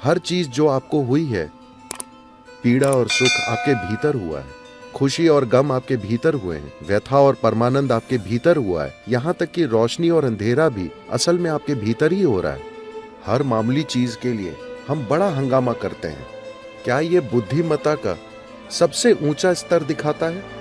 हर चीज जो आपको हुई है, पीड़ा और सुख आपके भीतर हुआ है, खुशी और गम आपके भीतर हुए हैं, व्यथा और परमानंद आपके भीतर हुआ है, यहाँ तक कि रोशनी और अंधेरा भी असल में आपके भीतर ही हो रहा है। हर मामूली चीज के लिए हम बड़ा हंगामा करते हैं। क्या ये बुद्धिमत्ता का सबसे ऊंचा स्तर दिखाता है?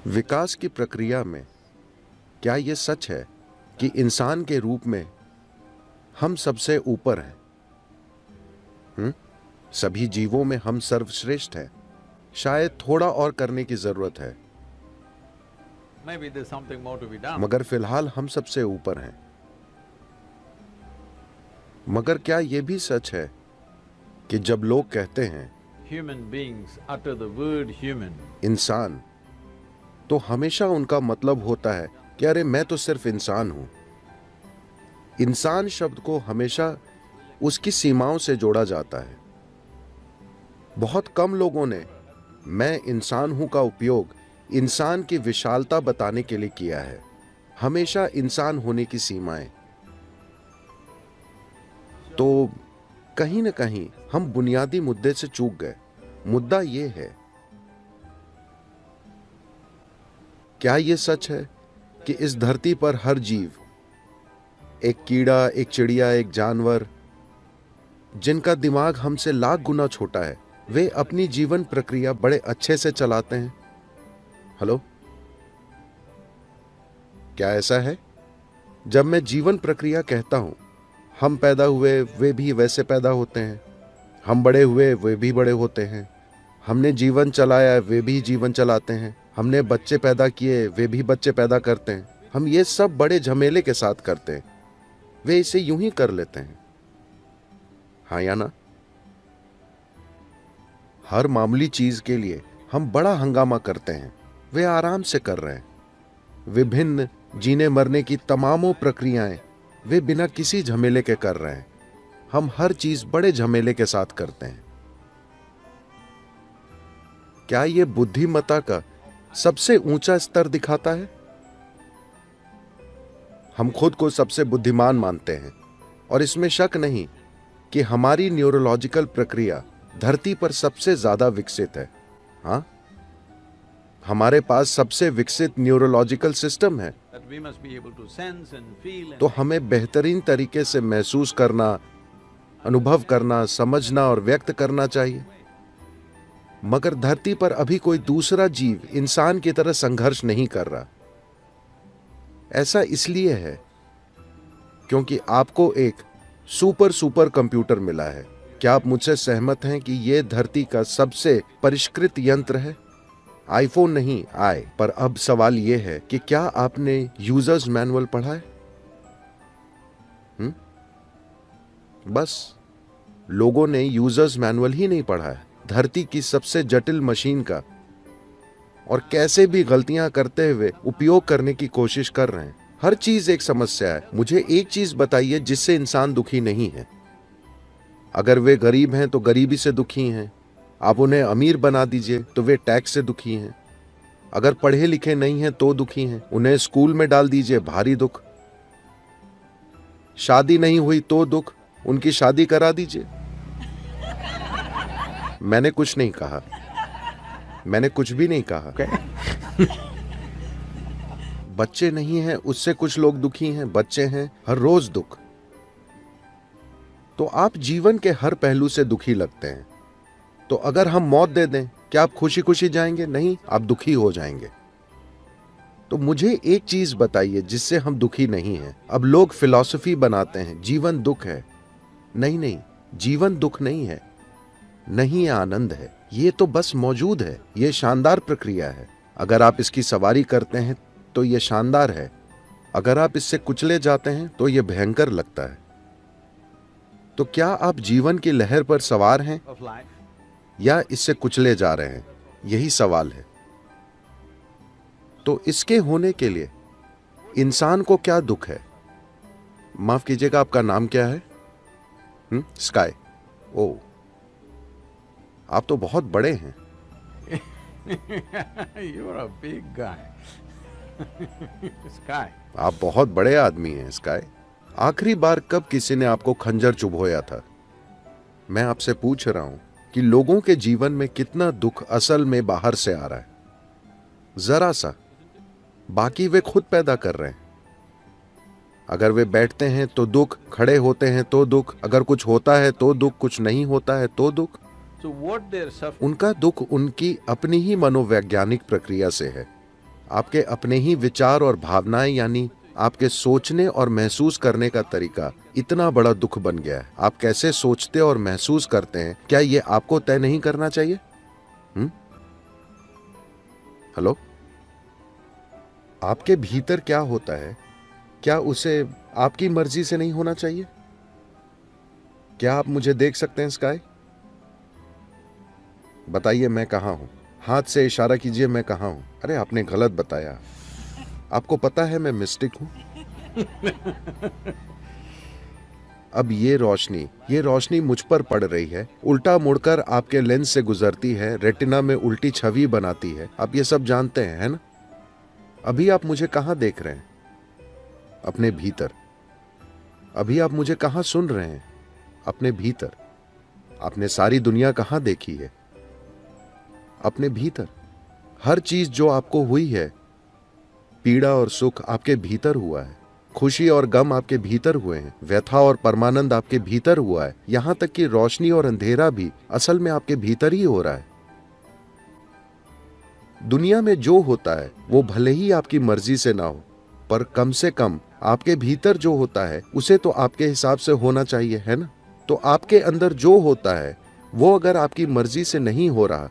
विकास की प्रक्रिया में क्या यह सच है कि इंसान के रूप में हम सबसे ऊपर हैं? सभी जीवों में हम सर्वश्रेष्ठ हैं। शायद थोड़ा और करने की जरूरत है, मगर फिलहाल हम सबसे ऊपर हैं। मगर क्या यह भी सच है कि जब लोग कहते हैं इंसान, तो हमेशा उनका मतलब होता है कि अरे मैं तो सिर्फ इंसान हूं। इंसान शब्द को हमेशा उसकी सीमाओं से जोड़ा जाता है। बहुत कम लोगों ने मैं इंसान हूं का उपयोग इंसान की विशालता बताने के लिए किया है। हमेशा इंसान होने की सीमाएं। तो कहीं ना कहीं हम बुनियादी मुद्दे से चूक गए। मुद्दा यह है, क्या यह सच है कि इस धरती पर हर जीव, एक कीड़ा, एक चिड़िया, एक जानवर, जिनका दिमाग हमसे लाख गुना छोटा है, वे अपनी जीवन प्रक्रिया बड़े अच्छे से चलाते हैं? हेलो, क्या ऐसा है? जब मैं जीवन प्रक्रिया कहता हूं, हम पैदा हुए वे भी वैसे पैदा होते हैं, हम बड़े हुए वे भी बड़े होते हैं, हमने जीवन चलाया वे भी जीवन चलाते हैं, हमने बच्चे पैदा किए वे भी बच्चे पैदा करते हैं। हम ये सब बड़े झमेले के साथ करते हैं। वे इसे यूं ही कर लेते हैं, हाँ या ना? हर मामूली चीज के लिए हम बड़ा हंगामा करते हैं। वे आराम से कर रहे हैं। विभिन्न जीने मरने की तमामों प्रक्रियाएं वे बिना किसी झमेले के कर रहे हैं। हम हर चीज बड़े झमेले के साथ करते हैं। क्या यह बुद्धिमत्ता का सबसे ऊंचा स्तर दिखाता है? हम खुद को सबसे बुद्धिमान मानते हैं और इसमें शक नहीं कि हमारी न्यूरोलॉजिकल प्रक्रिया धरती पर सबसे ज्यादा विकसित है। हाँ, हमारे पास सबसे विकसित न्यूरोलॉजिकल सिस्टम है। तो हमें बेहतरीन तरीके से महसूस करना, अनुभव करना, समझना और व्यक्त करना चाहिए। मगर धरती पर अभी कोई दूसरा जीव इंसान की तरह संघर्ष नहीं कर रहा। ऐसा इसलिए है क्योंकि आपको एक सुपर कंप्यूटर मिला है। क्या आप मुझसे सहमत हैं कि यह धरती का सबसे परिष्कृत यंत्र है? आईफोन नहीं आए, पर अब सवाल यह है कि क्या आपने यूजर्स मैनुअल पढ़ा है? बस लोगों ने यूजर्स मैनुअल ही नहीं पढ़ा है। धरती की सबसे जटिल मशीन का और कैसे भी गलतियां करते हुए उपयोग करने की कोशिश कर रहे हैं। हर चीज एक समस्या है। मुझे एक चीज बताइए जिससे इंसान दुखी नहीं है। अगर वे गरीब हैं तो गरीबी से दुखी हैं। आप उन्हें अमीर बना दीजिए तो वे टैक्स से दुखी हैं। अगर पढ़े लिखे नहीं हैं तो दुखी हैं। उन्हें स्कूल में डाल दीजिए, भारी दुख। शादी नहीं हुई तो दुख, उनकी शादी करा दीजिए। मैंने कुछ नहीं कहा, मैंने कुछ भी नहीं कहा। बच्चे नहीं हैं उससे कुछ लोग दुखी हैं, बच्चे हैं, हर रोज दुख। तो आप जीवन के हर पहलू से दुखी लगते हैं। तो अगर हम मौत दे दें, क्या आप खुशी खुशी जाएंगे? नहीं, आप दुखी हो जाएंगे। तो मुझे एक चीज बताइए जिससे हम दुखी नहीं हैं। अब लोग फिलॉसफी बनाते हैं, जीवन दुख है। नहीं, जीवन दुख नहीं है, नहीं आनंद है। ये तो बस मौजूद है। ये शानदार प्रक्रिया है। अगर आप इसकी सवारी करते हैं तो ये शानदार है। अगर आप इससे कुचले जाते हैं तो ये भयंकर लगता है। तो क्या आप जीवन की लहर पर सवार हैं या इससे कुचले जा रहे हैं? यही सवाल है। तो इसके होने के लिए इंसान को क्या दुख है? माफ कीजिएगा, आपका नाम क्या है? स्काई। ओ, आप तो बहुत बड़े हैं। You're a big guy. Sky. आप बहुत बड़े आदमी हैं स्काई। आखिरी बार कब किसी ने आपको खंजर चुभोया था? मैं आपसे पूछ रहा हूं कि लोगों के जीवन में कितना दुख असल में बाहर से आ रहा है? जरा सा। बाकी वे खुद पैदा कर रहे हैं। अगर वे बैठते हैं तो दुख, खड़े होते हैं तो दुख, अगर कुछ होता है तो दुख, कुछ नहीं होता है तो दुख। So what they're suffering, उनका दुख उनकी अपनी ही मनोवैज्ञानिक प्रक्रिया से है। आपके अपने ही विचार और भावनाएं, यानी आपके सोचने और महसूस करने का तरीका इतना बड़ा दुख बन गया है। आप कैसे सोचते और महसूस करते हैं, क्या ये आपको तय नहीं करना चाहिए? हेलो, आपके भीतर क्या होता है, क्या उसे आपकी मर्जी से नहीं होना चाहिए? क्या आप मुझे देख सकते हैं स्काई? बताइए मैं कहां हूं? हाथ से इशारा कीजिए, मैं कहां हूं? अरे आपने गलत बताया। आपको पता है मैं मिस्टिक हूं। अब ये रोशनी मुझ पर पड़ रही है, उल्टा मुड़कर आपके लेंस से गुजरती है, रेटिना में उल्टी छवि बनाती है। आप ये सब जानते हैं, है ना? अभी आप मुझे कहां देख रहे हैं? अपने भीतर। अभी आप मुझे कहां सुन रहे हैं? अपने भीतर। आपने सारी दुनिया कहां देखी है? अपने भीतर। हर चीज जो आपको हुई है, पीड़ा और सुख आपके भीतर हुआ है, खुशी और गम आपके भीतर हुए हैं, व्यथा और परमानंद आपके भीतर हुआ है, यहां तक कि रोशनी और अंधेरा भी असल में आपके भीतर ही हो रहा है। दुनिया में जो होता है वो भले ही आपकी मर्जी से ना हो, पर कम से कम आपके भीतर जो होता है उसे तो आपके हिसाब से होना चाहिए, है ना? तो आपके अंदर जो होता है वो अगर आपकी मर्जी से नहीं हो रहा,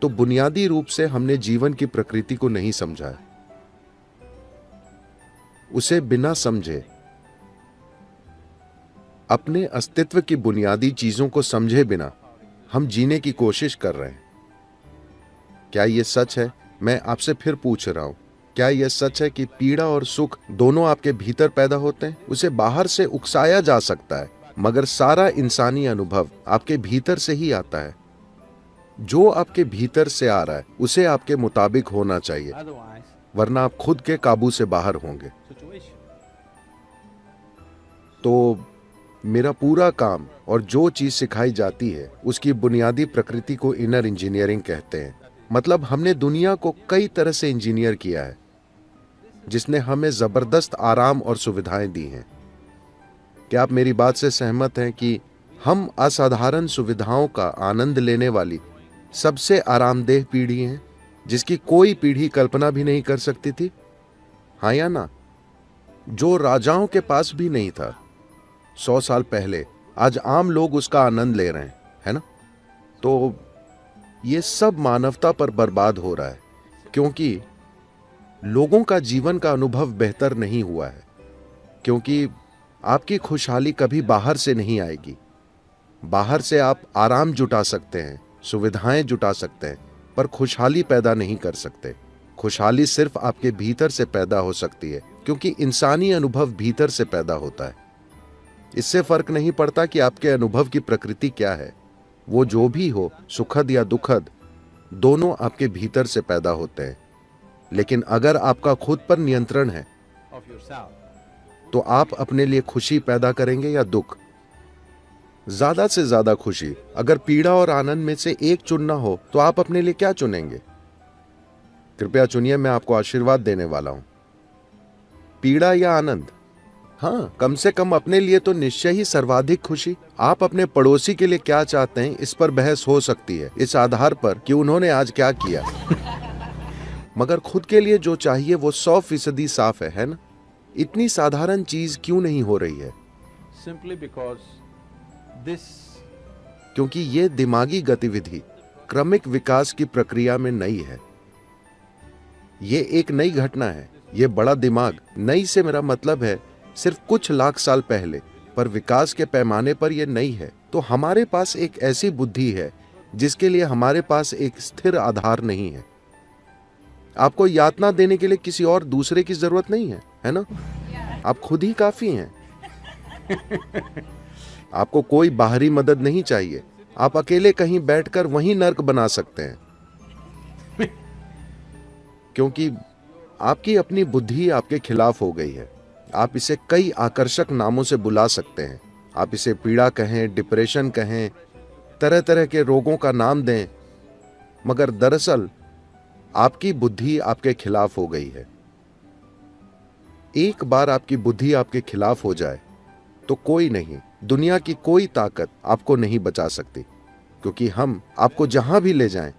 तो बुनियादी रूप से हमने जीवन की प्रकृति को नहीं समझा है। उसे बिना समझे, अपने अस्तित्व की बुनियादी चीजों को समझे बिना हम जीने की कोशिश कर रहे हैं। क्या यह सच है? मैं आपसे फिर पूछ रहा हूं, क्या यह सच है कि पीड़ा और सुख दोनों आपके भीतर पैदा होते हैं? उसे बाहर से उकसाया जा सकता है, मगर सारा इंसानी अनुभव आपके भीतर से ही आता है। जो आपके भीतर से आ रहा है उसे आपके मुताबिक होना चाहिए, otherwise वरना आप खुद के काबू से बाहर होंगे। situation. तो मेरा पूरा काम और जो चीज सिखाई जाती है उसकी बुनियादी प्रकृति को इनर इंजीनियरिंग कहते हैं। मतलब हमने दुनिया को कई तरह से इंजीनियर किया है, जिसने हमें जबरदस्त आराम और सुविधाएं दी हैं। क्या आप मेरी बात से सहमत हैं कि हम असाधारण सुविधाओं का आनंद लेने वाली सबसे आरामदेह पीढ़ी हैं, जिसकी कोई पीढ़ी कल्पना भी नहीं कर सकती थी? हाँ या ना? जो राजाओं के पास भी नहीं था 100 साल पहले, आज आम लोग उसका आनंद ले रहे हैं, है ना? तो ये सब मानवता पर बर्बाद हो रहा है, क्योंकि लोगों का जीवन का अनुभव बेहतर नहीं हुआ है। क्योंकि आपकी खुशहाली कभी बाहर से नहीं आएगी। बाहर से आप आराम जुटा सकते हैं, सुविधाएं जुटा सकते हैं, पर खुशहाली पैदा नहीं कर सकते। खुशहाली सिर्फ आपके भीतर से पैदा हो सकती है, क्योंकि इंसानी अनुभव भीतर से पैदा होता है। इससे फर्क नहीं पड़ता कि आपके अनुभव की प्रकृति क्या है। वो जो भी हो, सुखद या दुखद, दोनों आपके भीतर से पैदा होते हैं। लेकिन अगर आपका खुद पर नियंत्रण है, Of yourself. तो आप अपने लिए खुशी पैदा करेंगे या दुख? ज्यादा से ज्यादा खुशी। अगर पीड़ा और आनंद में से एक चुनना हो तो आप अपने लिए क्या चुनेंगे? कृपया चुनिए, मैं आपको आशीर्वाद देने वाला हूं। पीड़ा या आनंद? हाँ, कम से कम अपने लिए तो निश्चय ही सर्वाधिक खुशी। आप अपने पड़ोसी के लिए क्या चाहते हैं, इस पर बहस हो सकती है, इस आधार पर कि उन्होंने आज क्या किया। मगर खुद के लिए जो चाहिए वो 100% साफ है ना? इतनी साधारण चीज क्यों नहीं हो रही है? Simply because this क्योंकि ये दिमागी गतिविधि क्रमिक विकास की प्रक्रिया में नई है। ये एक नई घटना है। ये बड़ा दिमाग, नई से मेरा मतलब है सिर्फ कुछ लाख साल पहले, पर विकास के पैमाने पर यह नई है। तो हमारे पास एक ऐसी बुद्धि है जिसके लिए हमारे पास एक स्थिर आधार नहीं है। आपको यातना देने के लिए किसी और दूसरे की जरूरत नहीं है ना? आप खुद ही काफी हैं। आपको कोई बाहरी मदद नहीं चाहिए। आप अकेले कहीं बैठकर वहीं नर्क बना सकते हैं, क्योंकि आपकी अपनी बुद्धि आपके खिलाफ हो गई है। आप इसे कई आकर्षक नामों से बुला सकते हैं। आप इसे पीड़ा कहें, डिप्रेशन कहें, तरह तरह के रोगों का नाम दें, मगर दरअसल आपकी बुद्धि आपके खिलाफ हो गई है। एक बार आपकी बुद्धि आपके खिलाफ हो जाए तो कोई नहीं, दुनिया की कोई ताकत आपको नहीं बचा सकती, क्योंकि हम आपको जहां भी ले जाएं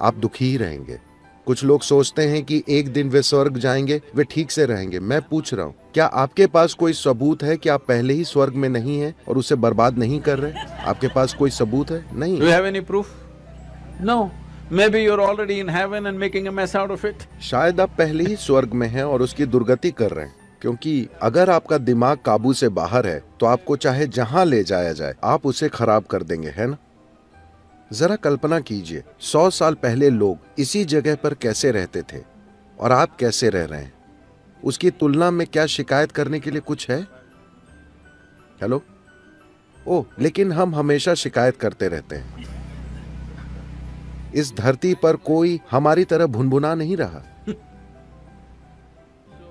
आप दुखी ही रहेंगे। कुछ लोग सोचते हैं कि एक दिन वे स्वर्ग जाएंगे, वे ठीक से रहेंगे। मैं पूछ रहा हूं, क्या आपके पास कोई सबूत है कि आप पहले ही स्वर्ग में नहीं हैं और उसे बर्बाद नहीं कर रहे? आपके पास कोई सबूत है? नहीं। Do you have any proof? No. Maybe you're already in heaven and making a mess out of it. शायद आप पहले ही स्वर्ग में हैं और उसकी दुर्गति कर रहे हैं, क्योंकि अगर आपका दिमाग काबू से बाहर है तो आपको चाहे जहां ले जाया जाए आप उसे खराब कर देंगे, है ना? जरा कल्पना कीजिए, 100 साल पहले लोग इसी जगह पर कैसे रहते थे और आप कैसे रह रहे हैं। उसकी तुलना में क्या शिकायत करने के लिए कुछ है? हेलो? ओह, लेकिन हम हमेशा शिकायत करते रहते हैं। इस धरती पर कोई हमारी तरह भुनभुना नहीं रहा।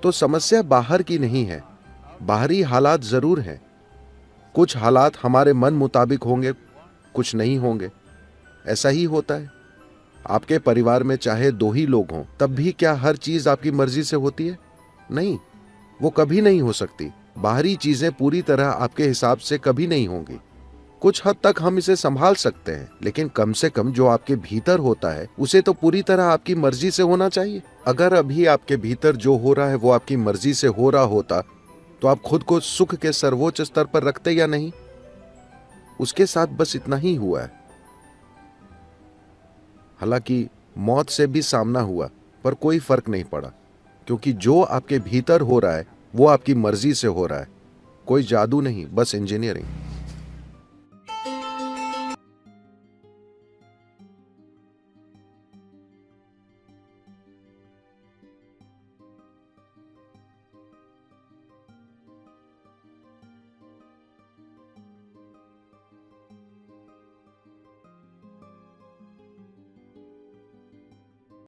तो समस्या बाहर की नहीं है, बाहरी हालात जरूर हैं। कुछ हालात हमारे मन मुताबिक होंगे, कुछ नहीं होंगे। ऐसा ही होता है। आपके परिवार में चाहे 2 ही लोग हों, तब भी क्या हर चीज आपकी मर्जी से होती है? नहीं, वो कभी नहीं हो सकती। बाहरी चीजें पूरी तरह आपके हिसाब से कभी नहीं होंगी। कुछ हद तक हम इसे संभाल सकते हैं, लेकिन कम से कम जो आपके भीतर होता है उसे तो पूरी तरह आपकी मर्जी से होना चाहिए। अगर अभी आपके भीतर जो हो रहा है वो आपकी मर्जी से हो रहा होता तो आप खुद को सुख के सर्वोच्च स्तर पर रखते या नहीं? उसके साथ बस इतना ही हुआ है। हालांकि मौत से भी सामना हुआ, पर कोई फर्क नहीं पड़ा, क्योंकि जो आपके भीतर हो रहा है वो आपकी मर्जी से हो रहा है। कोई जादू नहीं, बस इंजीनियरिंग।